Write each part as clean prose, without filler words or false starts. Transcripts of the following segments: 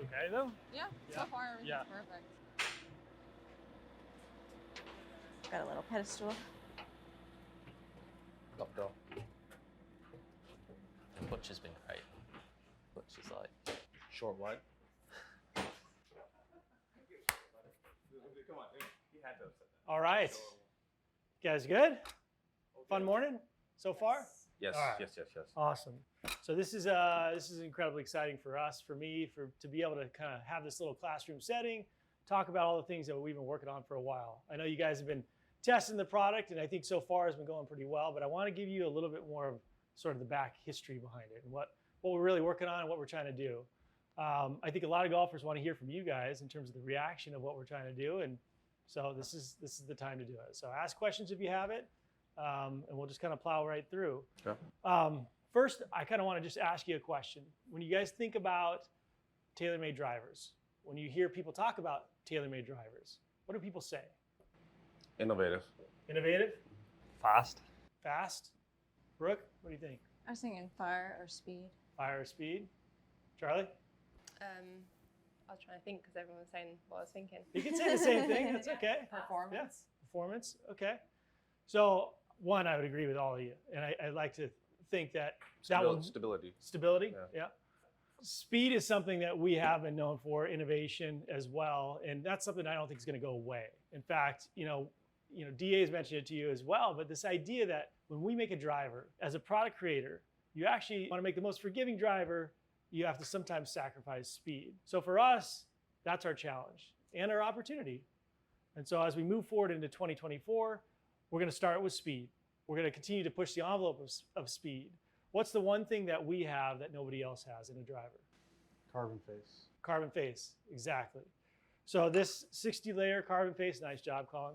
okay though? Yeah, so far everything's perfect. Got a little pedestal. Up though. The butch has been great. Butch is like short wide. All right. You guys good? Fun morning so far? Yes, right. yes. Awesome. So this is incredibly exciting for us, for me, to be able to kind of have this little classroom setting, talk about all the things that we've been working on for a while. I know you guys have been testing the product, and I think so far has been going pretty well, but I want to give you a little bit more of sort of the back history behind it and what we're really working on and what we're trying to do. I think a lot of golfers want to hear from you guys in terms of the reaction of what we're trying to do, and so this is the time to do it. So ask questions if you have it, and we'll just kind of plow right through. Okay. First, I kind of want to just ask you a question. When you guys think about TaylorMade drivers, when you hear people talk about TaylorMade drivers, what do people say? Innovative. Innovative? Fast. Fast? Brooke, what do you think? I was thinking fire or speed. Fire or speed? Charlie? I was trying to think because everyone was saying what I was thinking. You can say the same thing. That's okay. Performance. Yeah. Performance. Okay. So one, I would agree with all of you, and I like to think that Stability. Stability. Yeah. Speed is something that we have been known for, innovation as well, and that's something I don't think is going to go away. In fact, DA has mentioned it to you as well, but this idea that when we make a driver, as a product creator, you actually want to make the most forgiving driver, you have to sometimes sacrifice speed. So for us, that's our challenge and our opportunity. And so as we move forward into 2024, we're going to start with speed. We're going to continue to push the envelope of speed. What's the one thing that we have that nobody else has in a driver? Carbon face. Carbon face, exactly. So this 60-layer carbon face, nice job, Colin.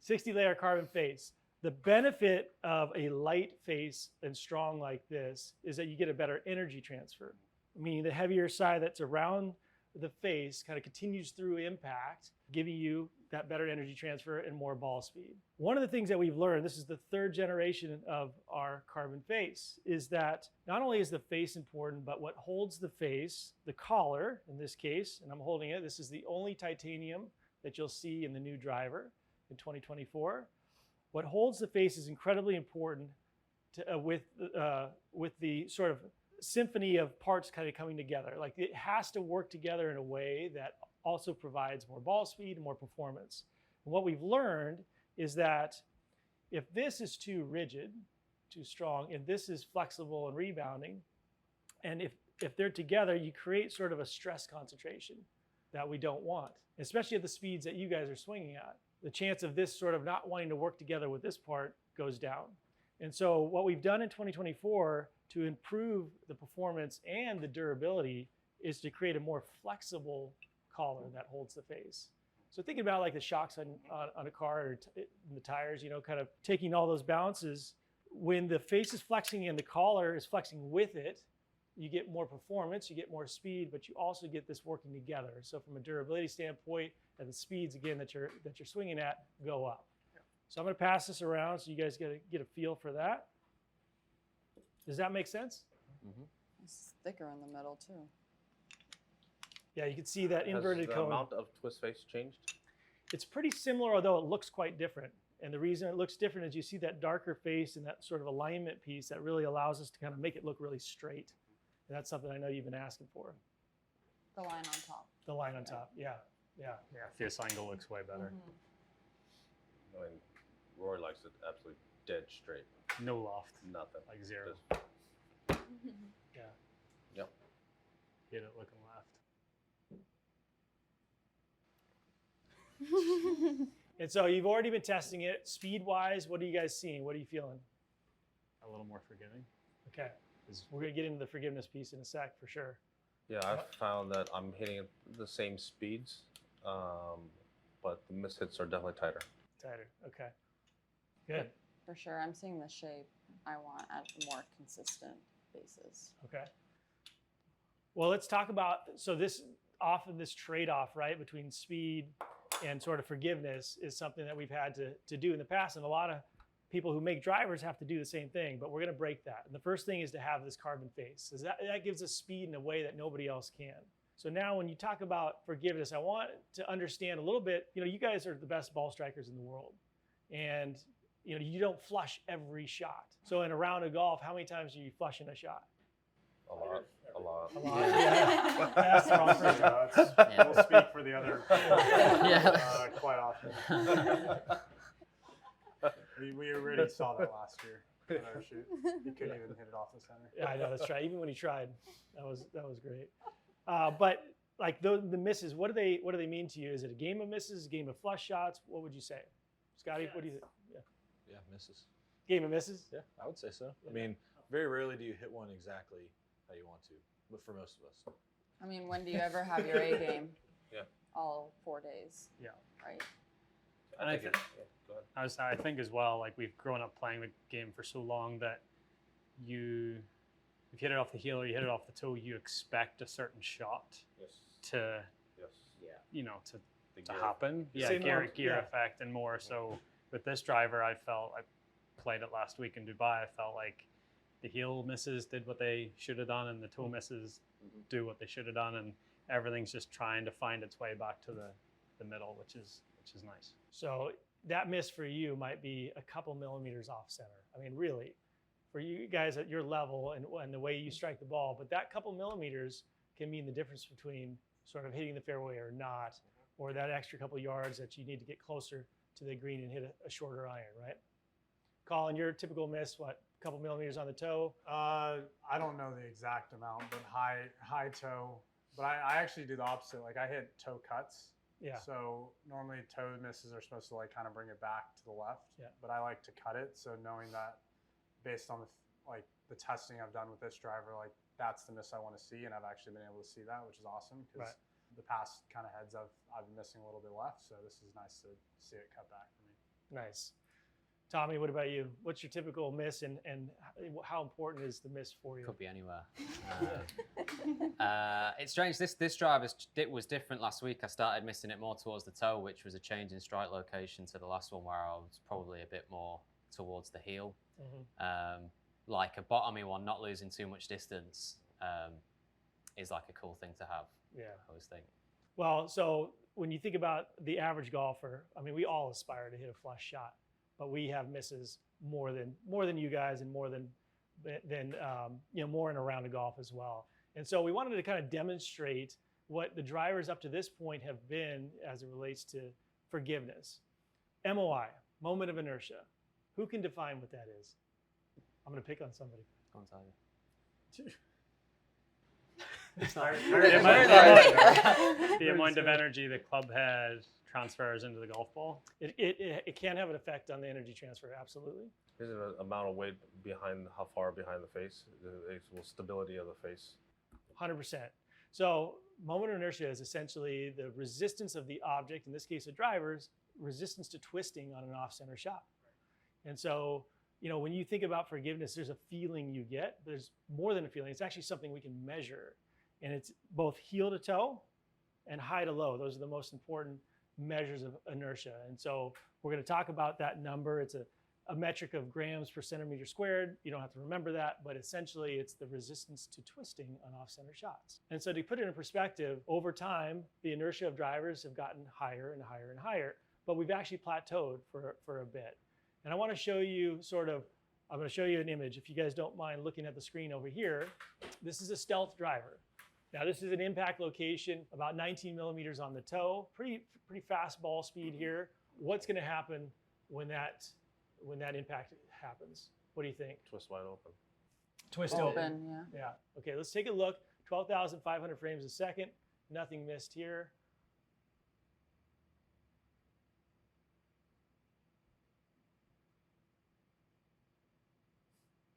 60-layer carbon face. The benefit of a light face and strong like this is that you get a better energy transfer, meaning the heavier side that's around the face kind of continues through impact, giving you that better energy transfer and more ball speed. One of the things that we've learned, this is the third generation of our carbon face, is that not only is the face important, but what holds the face, the collar in this case, and I'm holding it, this is the only titanium that you'll see in the new driver in 2024. What holds the face is incredibly important with the sort of symphony of parts kind of coming together. Like it has to work together in a way that also provides more ball speed and more performance. And what we've learned is that if this is too rigid, too strong, and this is flexible and rebounding, and if they're together, you create sort of a stress concentration that we don't want, especially at the speeds that you guys are swinging at. The chance of this sort of not wanting to work together with this part goes down. And so what we've done in 2024 to improve the performance and the durability is to create a more flexible collar that holds the face. So thinking about like the shocks on a car or the tires, kind of taking all those balances, when the face is flexing and the collar is flexing with it, you get more performance, you get more speed, but you also get this working together. So from a durability standpoint, and the speeds again that you're swinging at go up. So I'm going to pass this around so you guys get a feel for that. Does that make sense? Mm-hmm. It's thicker in the middle too. Yeah, you can see that inverted cone. Has the amount of twist face changed? It's pretty similar, although it looks quite different. And the reason it looks different is you see that darker face and that sort of alignment piece that really allows us to kind of make it look really straight. And that's something I know you've been asking for. The line on top. The line on top, yeah. Yeah, face angle looks way better. Mm-hmm. I mean, Roy likes it absolutely dead straight. No loft. Nothing. Like zero. Yeah. Yep. Hit it looking left. And so you've already been testing it. Speed-wise, what are you guys seeing? What are you feeling? A little more forgiving. Okay. We're going to get into the forgiveness piece in a sec for sure. Yeah, I've found that I'm hitting at the same speeds, but the mishits are definitely tighter. Tighter, okay. Good. For sure, I'm seeing the shape I want at more consistent bases. Okay. Well, let's talk about, so this trade-off, right, between speed and sort of forgiveness is something that we've had to do in the past, and a lot of people who make drivers have to do the same thing, but we're going to break that. And the first thing is to have this carbon face. That gives us speed in a way that nobody else can. So now when you talk about forgiveness, I want to understand a little bit, you guys are the best ball strikers in the world. And you don't flush every shot. So in a round of golf, how many times are you flushing a shot? A lot. A lot. Yeah. That's the wrong person. Yeah. We'll speak for the other quite often. We already saw that last year in our shoot. He couldn't even hit it off the center. Yeah, I know, that's right. Even when he tried, that was great. But like the misses, what do they mean to you? Is it a game of misses, a game of flush shots? What would you say? Scotty, what do you think? Yeah, misses. Game of misses? Yeah, I would say so. I mean, very rarely do you hit one exactly how you want to, but for most of us. I mean, when do you ever have your A game? Yeah. All 4 days. Yeah. Right. And Go ahead. I think as well, like we've grown up playing the game for so long that if you hit it off the heel or you hit it off the toe, you expect a certain shot Yes. to, Yes. to happen. Yeah, Say gear more, effect and more. So with this driver, I played it last week in Dubai. I felt like the heel misses did what they should have done, and the toe misses do what they should have done, and everything's just trying to find its way back to the middle, which is nice. So that miss for you might be a couple millimeters off center. I mean, really, for you guys at your level and the way you strike the ball, but that couple millimeters can mean the difference between sort of hitting the fairway or not, or that extra couple yards that you need to get closer to the green and hit a shorter iron, right? Colin, your typical miss, what, a couple millimeters on the toe? I don't know the exact amount, but high toe. But I actually do the opposite. Like I hit toe cuts. Yeah. So normally toe misses are supposed to like kind of bring it back to the left. Yeah. But I like to cut it. So knowing that based on the testing I've done with this driver, like that's the miss I want to see, and I've actually been able to see that, which is awesome because the past kind of heads I've been missing a little bit left. So this is nice to see it cut back for me. Nice. Tommy, what about you? What's your typical miss, and how important is the miss for you? Could be anywhere. It's strange. This drive was different last week. I started missing it more towards the toe, which was a change in strike location to the last one where I was probably a bit more towards the heel. Mm-hmm. Like a bottoming one, not losing too much distance is like a cool thing to have. Yeah. I always think. Well, so when you think about the average golfer, I mean, we all aspire to hit a flush shot, but we have misses more than you guys, and more than more in a round of golf as well. And so we wanted to kind of demonstrate what the drivers up to this point have been as it relates to forgiveness. MOI, moment of inertia. Who can define what that is? I'm going to pick on somebody. Go on, Tyler. The amount of energy the club head transfers into the golf ball. It can have an effect on the energy transfer, absolutely. Is it an amount of weight behind, how far behind the face? The actual stability of the face? 100%. So moment of inertia is essentially the resistance of the object, in this case a driver's, resistance to twisting on an off-center shot. And so, when you think about forgiveness, there's a feeling you get. There's more than a feeling. It's actually something we can measure. And it's both heel to toe and high to low. Those are the most important measures of inertia. And so we're going to talk about that number. It's a metric of grams per centimeter squared. You don't have to remember that, but essentially it's the resistance to twisting on off-center shots. And so to put it in perspective, over time, the inertia of drivers have gotten higher and higher and higher, but we've actually plateaued for a bit. And I want to show you I'm going to show you an image. If you guys don't mind looking at the screen over here, this is a stealth driver. Now this is an impact location, about 19 millimeters on the toe, pretty fast ball speed here. What's going to happen when that impact happens? What do you think? Twist wide open. Twist open. Open, yeah. Yeah. Okay, let's take a look. 12,500 frames a second. Nothing missed here.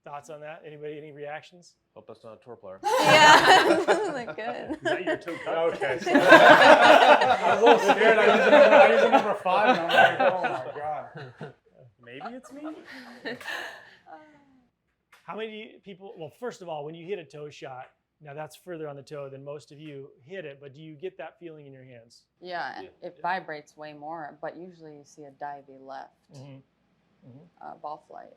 Thoughts on that? Anybody, any reactions? Hope that's not a tour player. Yeah. Like good. Is that your toe cut? Okay. I was a little scared. I use a number 5 and I'm like, oh my God. Maybe it's me? How many people, well, first of all, when you hit a toe shot, now that's further on the toe than most of you hit it, but do you get that feeling in your hands? Yeah, it vibrates way more, but usually you see a divey left. Mm-hmm. ball flight.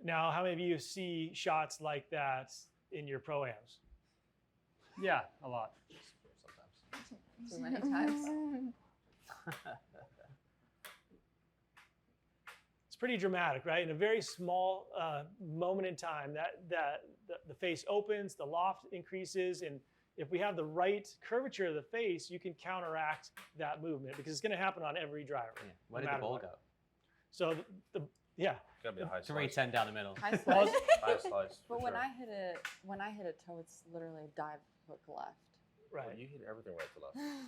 Now, how many of you see shots like that in your pro-ams? Yeah, a lot. Too many times. It's pretty dramatic, right? In a very small moment in time, the face opens, the loft increases, and if we have the right curvature of the face, you can counteract that movement because it's going to happen on every driver. Yeah. Where no did the matter ball what. go? So yeah, Gotta be a high slice. 310 down the middle. High Well, slice. High slice. But for when sure. I hit a toe, it's literally a dive hook left. right. Well, you hit everything right to left.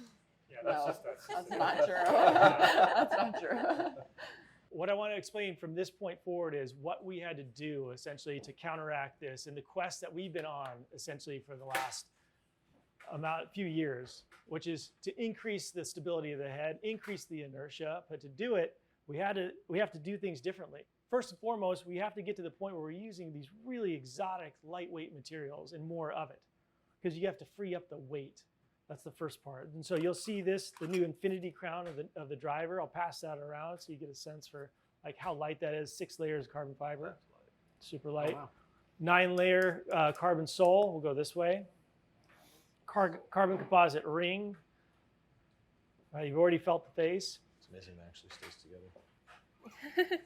Yeah, No, that's that's not true. That's not true. What I want to explain from this point forward is what we had to do essentially to counteract this and the quest that we've been on essentially for the last few years, which is to increase the stability of the head, increase the inertia. But to do it, we have to do things differently. First and foremost, we have to get to the point where we're using these really exotic, lightweight materials and more of it, because you have to free up the weight. That's the first part. And so you'll see this, the new infinity crown of the driver. I'll pass that around so you get a sense for like how light that is. 6 layers of carbon fiber, That's light. super light. Oh, wow. 9-layer carbon sole. We'll go this way. Carbon composite ring. You've already felt the face. It's amazing it actually stays together.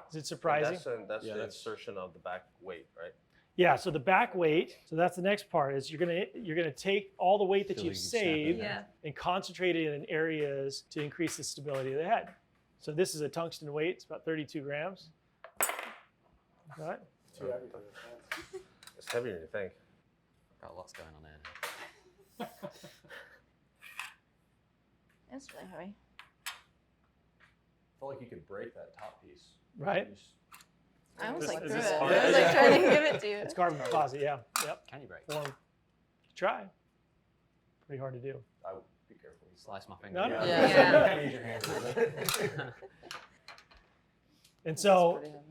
Is it surprising? That's Yeah, the that's- insertion of the back weight, right? Yeah, so the back weight, so that's the next part, is you're gonna take all the weight that Feel you've like you can snap it saved in. Yeah. and concentrate it in areas to increase the stability of the head. So this is a tungsten weight, it's about 32 grams. All right. It's heavier than you think. Got lots going on here. It's really heavy. Felt like you could break that top piece. Right. You just- I almost This- like is threw it. this I hard? was like trying to give it to you. It's carbon composite, yeah. Yep. Can you break? Form. Try. Pretty hard to do. I would be careful. Slice my finger. No, no. Yeah. Use your hand a little bit. And It's so pretty heavy.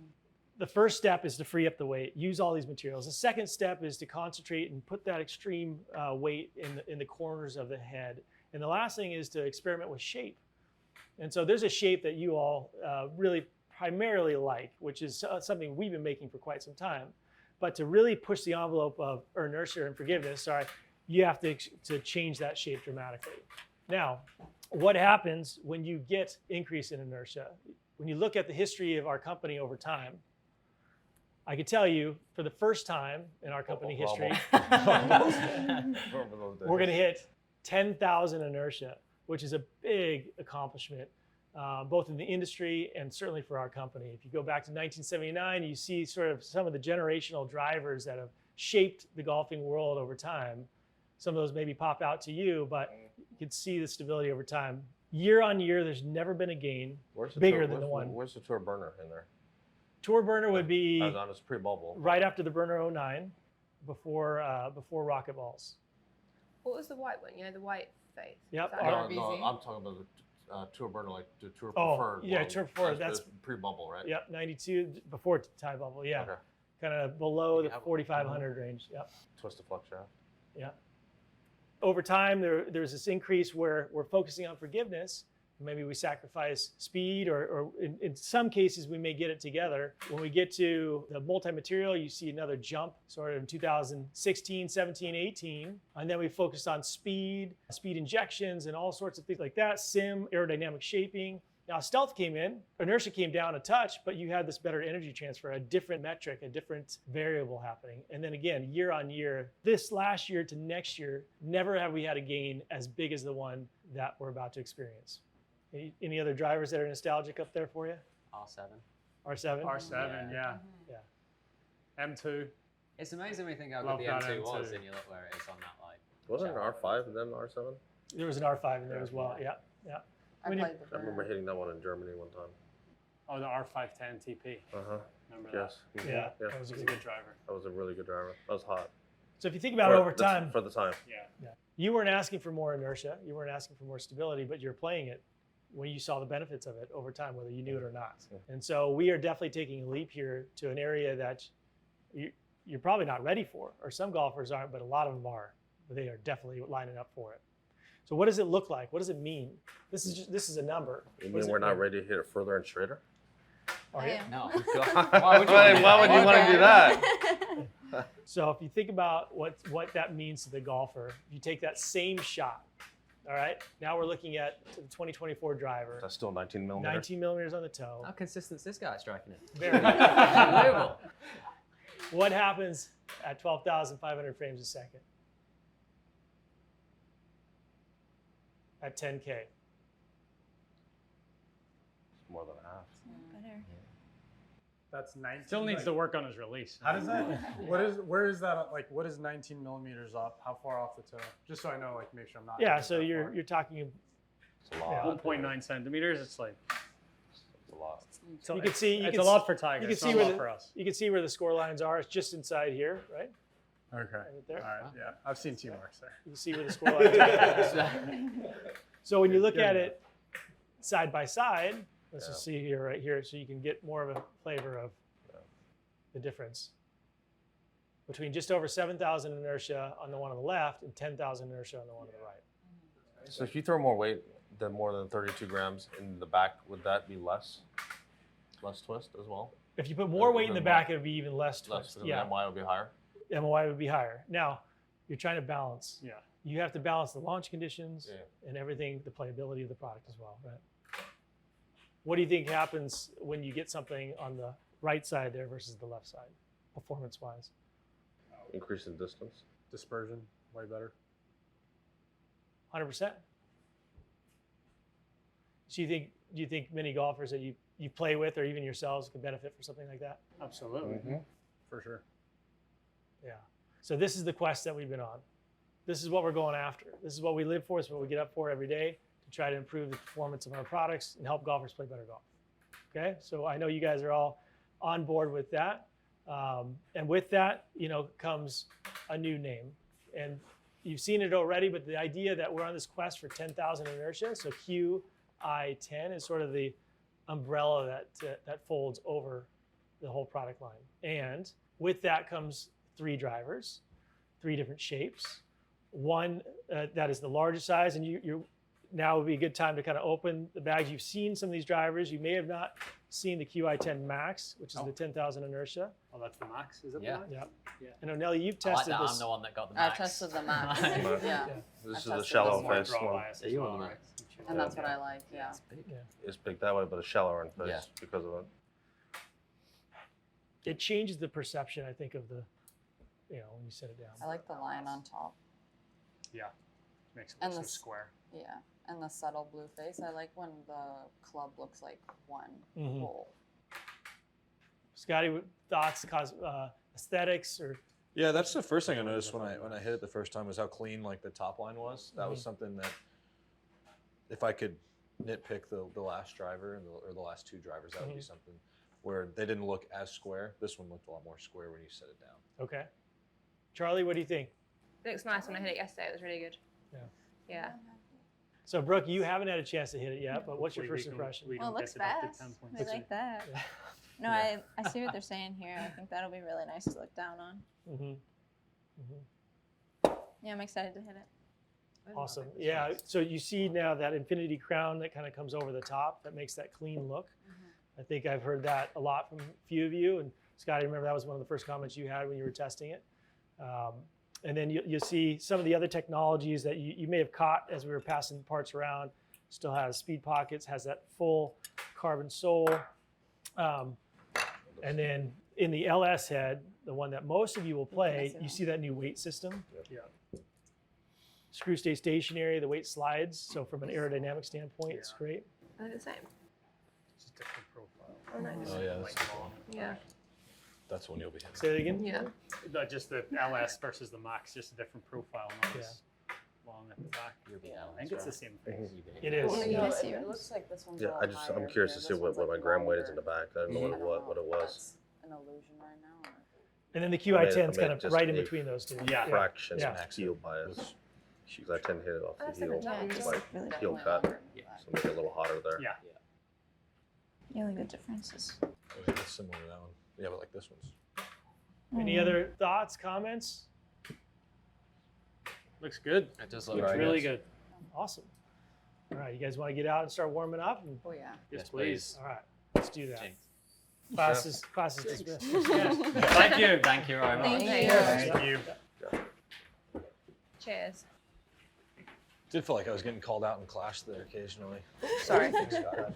the first step is to free up the weight, use all these materials. The second step is to concentrate and put that extreme weight in the corners of the head. And the last thing is to experiment with shape. And so there's a shape that you all really primarily like, which is something we've been making for quite some time. But to really push the envelope of inertia and forgiveness, you have to change that shape dramatically. Now, what happens when you get increase in inertia? When you look at the history of our company over time, I can tell you for the first time in our company history, Remember those days. we're going to hit 10,000 inertia, which is a big accomplishment, both in the industry and certainly for our company. If you go back to 1979, you see sort of some of the generational drivers that have shaped the golfing world over time. Some of those maybe pop out to you, but you can see the stability over time. Year on year, there's never been a gain Where's the bigger tour, than the where's- one. Where's the tour burner in there? Tour burner would be I was on its pre-bubble. right after the burner 09, before rocket balls. What was the white one? You know, the white face. Yep. Was that Our- No, RBZ? no, I'm talking about the tour burner, like the tour Oh, preferred. yeah, one. tour preferred, that's- pre-bubble, right? Yep, 92 before tie bubble. Yeah, Okay. kind of below You the have- 4,500 range. Yep. Twist the flex shaft. Yeah. Over time, there's this increase where we're focusing on forgiveness. Maybe we sacrifice speed, or in some cases, we may get it together. When we get to the multi-material, you see another jump sort of in 2016, 17, 18. And then we focused on speed injections, and all sorts of things like that, sim, aerodynamic shaping. Now, stealth came in, inertia came down a touch, but you had this better energy transfer, a different metric, a different variable happening. And then again, year on year, this last year to next year, never have we had a gain as big as the one that we're about to experience. Any other drivers that are nostalgic up there for you? R7. R7? R7, yeah. Yeah. M2. It's amazing when you think how Love good the that M2 was, M2. and you look where it is on that like. Wasn't it an chart. R5 and then R7? There was an R5 in there as well. Yeah, yeah. I When you- played the I remember burner. hitting that one in Germany one time. Oh, the R510 TP. Uh-huh. Remember Yes. that? Yeah. Yeah. That was a good driver. That was a really good driver. That was hot. So if you think about it over that's- time, For the time. Yeah. you weren't asking for more inertia, you weren't asking for more stability, but you're playing it when you saw the benefits of it over time, whether you knew it or not. Yeah. And so we are definitely taking a leap here to an area that you're probably not ready for, or some golfers aren't, but a lot of them are. They are definitely lining up for it. So what does it look like? What does it mean? This is a number. You What does mean it we're not mean? ready to hit it further and straighter? Are you? No. Why would you want to do that? So if you think about what that means to the golfer, if you take that same shot, all right, now we're looking at the 2024 driver, That's still 19 millimeters. 19 millimeters on the toe. How consistent is this guy striking it? Very good. Unbelievable. What happens at 12,500 frames a second? At 10K. More than half. Better. That's 19. Still needs to work on his release. How does that? Where is that? Like, what is 19 millimeters off? How far off the toe? Just so I know, like, make sure I'm not. Yeah, hitting so that you're far. talking. It's a lot. Yeah. 1.9 centimeters. It's like It's a lot. so You can see- you It's can a lot s- for Tiger. you can It's see not a where lot the- for us. You can see where the score lines are. It's just inside here, right? Okay. Right there. All right. Yeah, I've seen T marks there. You can see where the score lines are. So when you look at it side by side, let's just see here, right here, so you can get more of a flavor of the difference between just over 7,000 inertia on the one on the left and 10,000 inertia on the one on the right. So if you throw more weight than more than 32 grams in the back, would that be less twist as well? If you put more weight in the Then back, it would be even less Less, twist. then Yeah, the MOI would be higher. MOI would be higher. Now, you're trying to balance. Yeah. You have to balance the launch conditions Yeah. and everything, the playability of the product as well, right? What do you think happens when you get something on the right side there versus the left side, performance-wise? Increase in distance. Dispersion, way better. 100%. So do you think many golfers that you play with or even yourselves could benefit from something like that? Absolutely. For sure. Yeah. So this is the quest that we've been on. This is what we're going after. This is what we live for. It's what we get up for every day to try to improve the performance of our products and help golfers play better golf. Okay. So I know you guys are all on board with that. And with that, comes a new name. And you've seen it already, but the idea that we're on this quest for 10,000 inertia, so QI10 is sort of the umbrella that folds over the whole product line. And with that comes 3 drivers, 3 different shapes. One that is the largest size, and you now would be a good time to kind of open the bags. You've seen some of these drivers. You may have not seen the QI10 Max, which is the 10,000 inertia. Oh, that's the max. Is it? Yeah. The max? Yeah. And O'Neill, you've I like tested that. this. I'm the one that got the I max. tested the max. Max. Yeah. This is I the tested shallow this one. face Draw one. bias Yeah, as you well, want the right? And that's what I like. Yeah. It's big. It's big that way, but it's shallower in face Yeah. because of it. It changes the perception, I think, of the, when you set it down. I like the line on top. Yeah. Makes it And look so the square. Yeah. And the subtle blue face. I like when the club looks like one Mhm. whole. Scotty, thoughts, aesthetics, or Yeah, that's the first thing I noticed when I hit it the first time was how clean like the top line was. That was something that if I could nitpick the last driver or the last 2 drivers, that would be something where they didn't look as square. This one looked a lot more square when you set it down. okay. Charlie, what do you think? It looks nice when I hit it yesterday. It was really good. Yeah. Yeah. So, Brooke, you haven't had a chance to hit it yet, but what's your Hopefully first we can- impression? we Well, it can looks get up to fast. 10.6. I like that. No, I see what they're saying here. I think that'll be really nice to look down on. Mm-hmm. Yeah, I'm excited to hit it. Awesome. Yeah. So you see now that infinity crown that kind of comes over the top that makes that clean look. I think I've heard that a lot from a few of you. And Scotty, remember that was one of the first comments you had when you were testing it. And then you'll see some of the other technologies that you may have caught as we were passing parts around. Still has speed pockets, has that full carbon sole. And then in the LS head, the one that most of you will play, you see that new weight system. Yeah. Screw stay stationary, the weight slides. So from an aerodynamic standpoint, it's great. Are they the same? It's a different profile. Oh, nice. Oh yeah, that's the one. Yeah. That's one you'll be hitting. Say that again? Yeah. Just the LS versus the max, just a different profile. Not as long at the back. I think it's the same thing. It is. Oh, Yeah. yes, It looks like this one's a Yeah, little I'm higher curious here. to see This what one's, my like, gram weight is in longer. the back. I don't know I don't know what it if was. that's an illusion right now. Or... And then the I QI10 made is kind of just right in a between those two. Yeah. Fraction Yeah. heel bias. Because I tend to hit it off That's the heel, different. Yeah, just like really heel Definitely cut. longer in the back. So make it a little hotter there. Yeah. The only good difference is Oh, yeah, that's similar to that one. Yeah, but like this one's. Any other thoughts, comments? Looks good. It does Looks look Right. really Yes. good. Awesome. All right, you guys want to get out and start warming up? And, Oh yeah. Yes, please. all right, let's do that. Jinx. Class is dismissed. Yeah. Thank you. Thank you very much. Thank you. Thank you. Cheers. Did feel like I was getting called out in class there occasionally. Sorry. Thanks, Scott.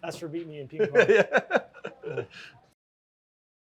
That's for beating me in ping pong. Yeah.